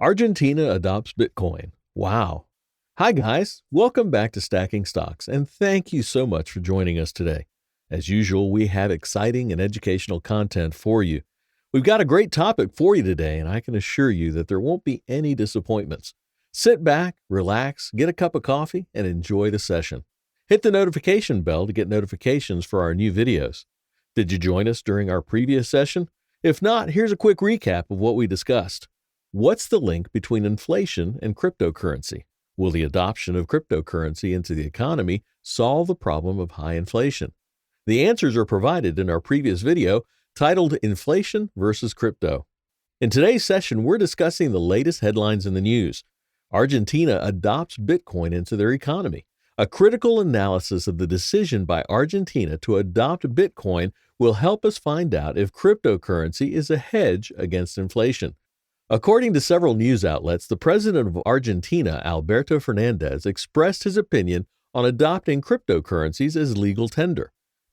Argentina adopts Bitcoin. Wow. Hi, guys. Welcome back to Stacking Stocks, and thank you so much for joining us today. As usual, we have exciting and educational content for you. We've got a great topic for you today, and I can assure you that there won't be any disappointments. Sit back, relax, get a cup of coffee, and enjoy the session. Hit the notification bell to get notifications for our new videos. Did you join us during our previous session? If not, here's a quick recap of what we discussed. What's the link between inflation and cryptocurrency? Will the adoption of cryptocurrency into the economy solve the problem of high inflation? The answers are provided in our previous video titled Inflation versus Crypto. In today's session, we're discussing the latest headlines in the news. Argentina adopts Bitcoin into their economy. A critical analysis of the decision by Argentina to adopt Bitcoin will help us find out if cryptocurrency is a hedge against inflation. According to several news outlets, the president of Argentina, Alberto Fernandez, expressed his opinion on adopting cryptocurrencies as legal tender.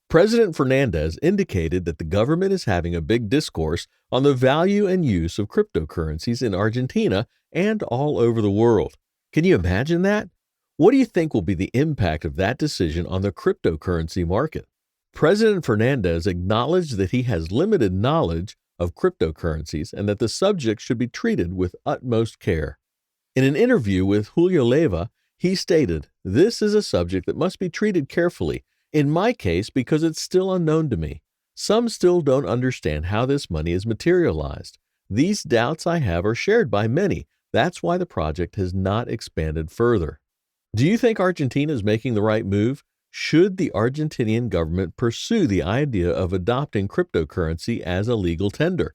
President Fernandez indicated that the government is having a big discourse on the value and use of cryptocurrencies in Argentina and all over the world. Can you imagine that? What do you think will be the impact of that decision on the cryptocurrency market? President Fernandez acknowledged that he has limited knowledge of cryptocurrencies and that the subject should be treated with utmost care. In an interview with Julio Leiva, he stated, "This is a subject that must be treated carefully, in my case because it's still unknown to me. Some still don't understand how this money is materialized. These doubts I have are shared by many. That's why the project has not expanded further." Do you think Argentina is making the right move? Should the Argentinian government pursue the idea of adopting cryptocurrency as a legal tender?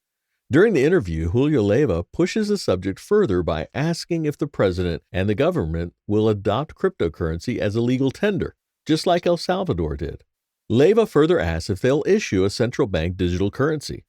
During the interview, Julio Leiva pushes the subject further by asking if the president and the government will adopt cryptocurrency as a legal tender, just like El Salvador did. Leiva further asks if they'll issue a central bank digital currency.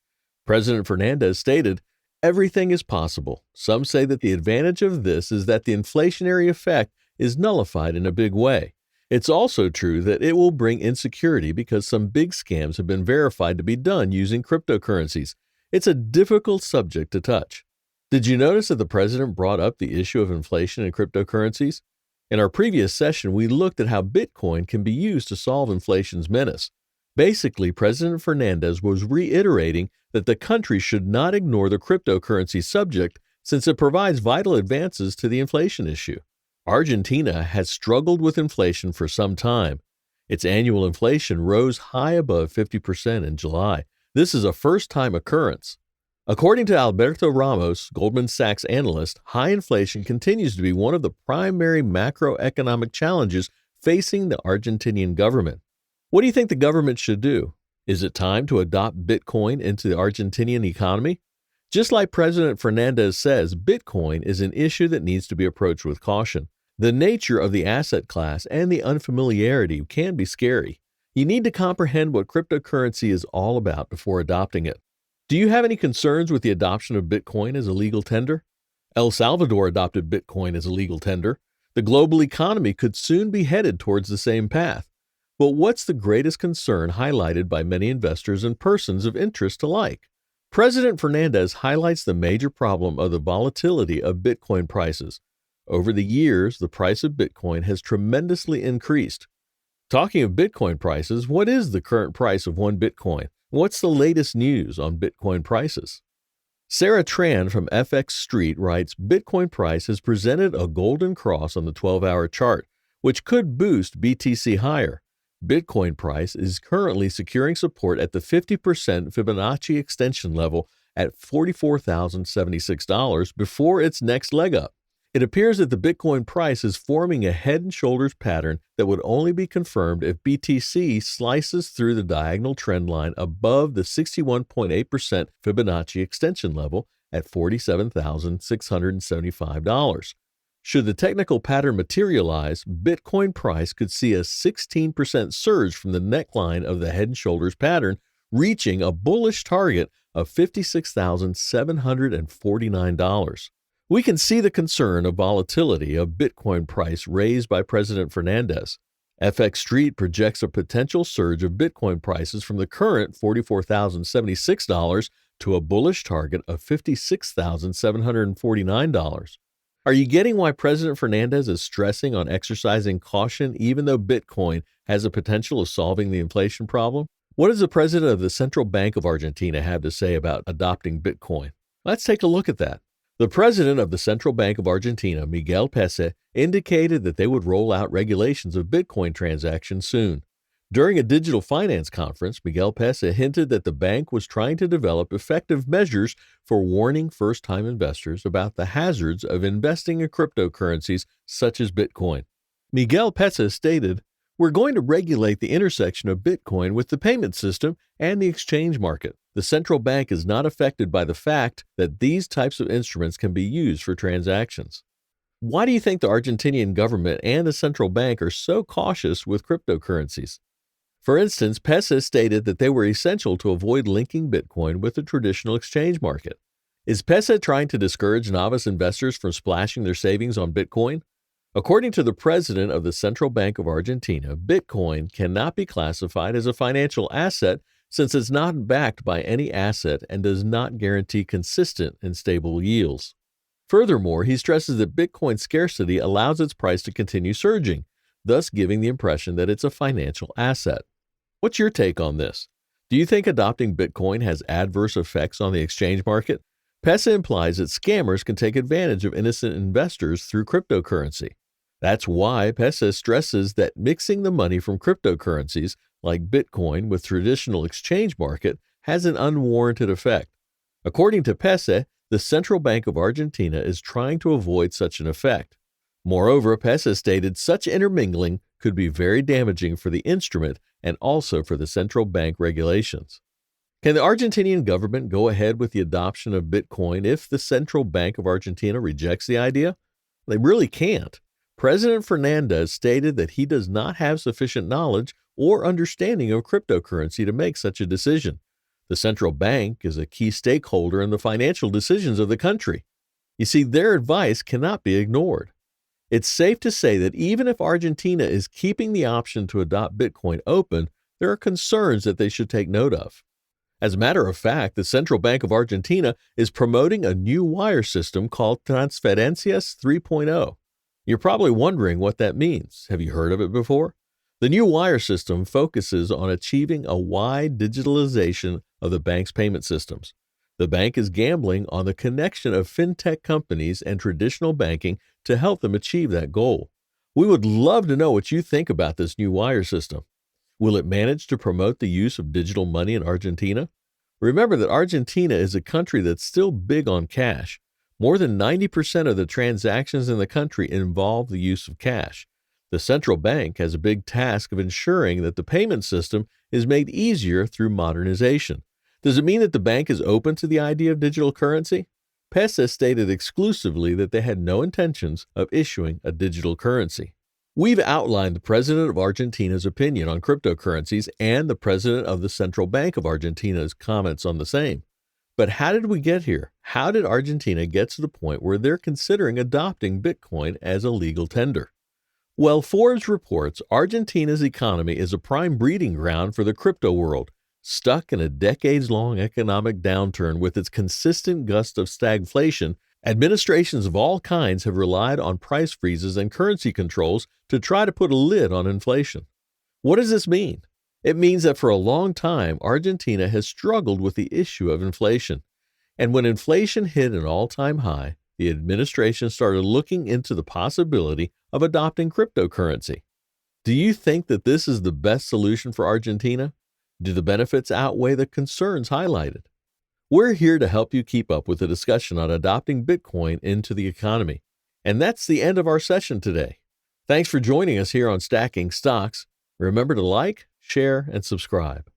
President Fernandez stated, "Everything is possible. Some say that the advantage of this is that the inflationary effect is nullified in a big way. It's also true that it will bring insecurity because some big scams have been verified to be done using cryptocurrencies. It's a difficult subject to touch." Did you notice that the president brought up the issue of inflation and cryptocurrencies? In our previous session, we looked at how Bitcoin can be used to solve inflation's menace. Basically, President Fernandez was reiterating that the country should not ignore the cryptocurrency subject since it provides vital advances to the inflation issue. Argentina has struggled with inflation for some time. Its annual inflation rose high above 50% in July. This is a first-time occurrence. According to Alberto Ramos, Goldman Sachs analyst, high inflation continues to be one of the primary macroeconomic challenges facing the Argentinian government. What do you think the government should do? Is it time to adopt Bitcoin into the Argentinian economy? Just like President Fernandez says, Bitcoin is an issue that needs to be approached with caution. The nature of the asset class and the unfamiliarity can be scary. You need to comprehend what cryptocurrency is all about before adopting it. Do you have any concerns with the adoption of Bitcoin as a legal tender? El Salvador adopted Bitcoin as a legal tender. The global economy could soon be headed towards the same path. But what's the greatest concern highlighted by many investors and persons of interest alike? President Fernandez highlights the major problem of the volatility of Bitcoin prices. Over the years, the price of Bitcoin has tremendously increased. Talking of Bitcoin prices, what is the current price of one Bitcoin? What's the latest news on Bitcoin prices? Sarah Tran from FX Street writes, "Bitcoin price has presented a golden cross on the 12-hour chart, which could boost BTC higher. Bitcoin price is currently securing support at the 50% Fibonacci extension level at $44,076 before its next leg up. It appears that the Bitcoin price is forming a head and shoulders pattern that would only be confirmed if BTC slices through the diagonal trend line above the 61.8% Fibonacci extension level at $47,675. Should the technical pattern materialize, Bitcoin price could see a 16% surge from the neckline of the head and shoulders pattern, reaching a bullish target of $56,749. We can see the concern of volatility of Bitcoin price raised by President Fernandez. FX Street projects a potential surge of Bitcoin prices from the current $44,076 to a bullish target of $56,749. Are you getting why President Fernandez is stressing on exercising caution even though Bitcoin has a potential of solving the inflation problem? What does the president of the Central Bank of Argentina have to say about adopting Bitcoin? Let's take a look at that. The president of the Central Bank of Argentina, Miguel Pese, indicated that they would roll out regulations of Bitcoin transactions soon. During a digital finance conference, Miguel Pese hinted that the bank was trying to develop effective measures for warning first-time investors about the hazards of investing in cryptocurrencies such as Bitcoin. Miguel Pese stated, "We're going to regulate the intersection of Bitcoin with the payment system and the exchange market. The central bank is not affected by the fact that these types of instruments can be used for transactions." Why do you think the Argentinian government and the central bank are so cautious with cryptocurrencies? For instance, Pese stated that they were essential to avoid linking Bitcoin with the traditional exchange market. Is Pese trying to discourage novice investors from splashing their savings on Bitcoin? According to the president of the Central Bank of Argentina, Bitcoin cannot be classified as a financial asset since it's not backed by any asset and does not guarantee consistent and stable yields. Furthermore, he stresses that Bitcoin's scarcity allows its price to continue surging, thus giving the impression that it's a financial asset. What's your take on this? Do you think adopting Bitcoin has adverse effects on the exchange market? Pese implies that scammers can take advantage of innocent investors through cryptocurrency. That's why Pese stresses that mixing the money from cryptocurrencies like Bitcoin with traditional exchange market has an unwarranted effect. According to Pese, the Central Bank of Argentina is trying to avoid such an effect. Moreover, Pese stated such intermingling could be very damaging for the instrument and also for the central bank regulations. Can the Argentinian government go ahead with the adoption of Bitcoin if the Central Bank of Argentina rejects the idea? They really can't. President Fernandez stated that he does not have sufficient knowledge or understanding of cryptocurrency to make such a decision. The central bank is a key stakeholder in the financial decisions of the country. You see, their advice cannot be ignored. It's safe to say that even if Argentina is keeping the option to adopt Bitcoin open, there are concerns that they should take note of. As a matter of fact, the Central Bank of Argentina is promoting a new wire system called Transferencias 3.0. You're probably wondering what that means. Have you heard of it before? The new wire system focuses on achieving a wide digitalization of the bank's payment systems. The bank is gambling on the connection of fintech companies and traditional banking to help them achieve that goal. We would love to know what you think about this new wire system. Will it manage to promote the use of digital money in Argentina? Remember that Argentina is a country that's still big on cash. More than 90% of the transactions in the country involve the use of cash. The central bank has a big task of ensuring that the payment system is made easier through modernization. Does it mean that the bank is open to the idea of digital currency? Pese stated exclusively that they had no intentions of issuing a digital currency. We've outlined the president of Argentina's opinion on cryptocurrencies and the president of the Central Bank of Argentina's comments on the same. But how did we get here? How did Argentina get to the point where they're considering adopting Bitcoin as a legal tender? Well, Forbes reports Argentina's economy is a prime breeding ground for the crypto world, stuck in a decades-long economic downturn with its consistent gust of stagflation. Administrations of all kinds have relied on price freezes and currency controls to try to put a lid on inflation. What does this mean? It means that for a long time, Argentina has struggled with the issue of inflation. And when inflation hit an all-time high, the administration started looking into the possibility of adopting cryptocurrency. Do you think that this is the best solution for Argentina? Do the benefits outweigh the concerns highlighted? We're here to help you keep up with the discussion on adopting Bitcoin into the economy. And that's the end of our session today. Thanks for joining us here on Stacking Stocks. Remember to like, share, and subscribe.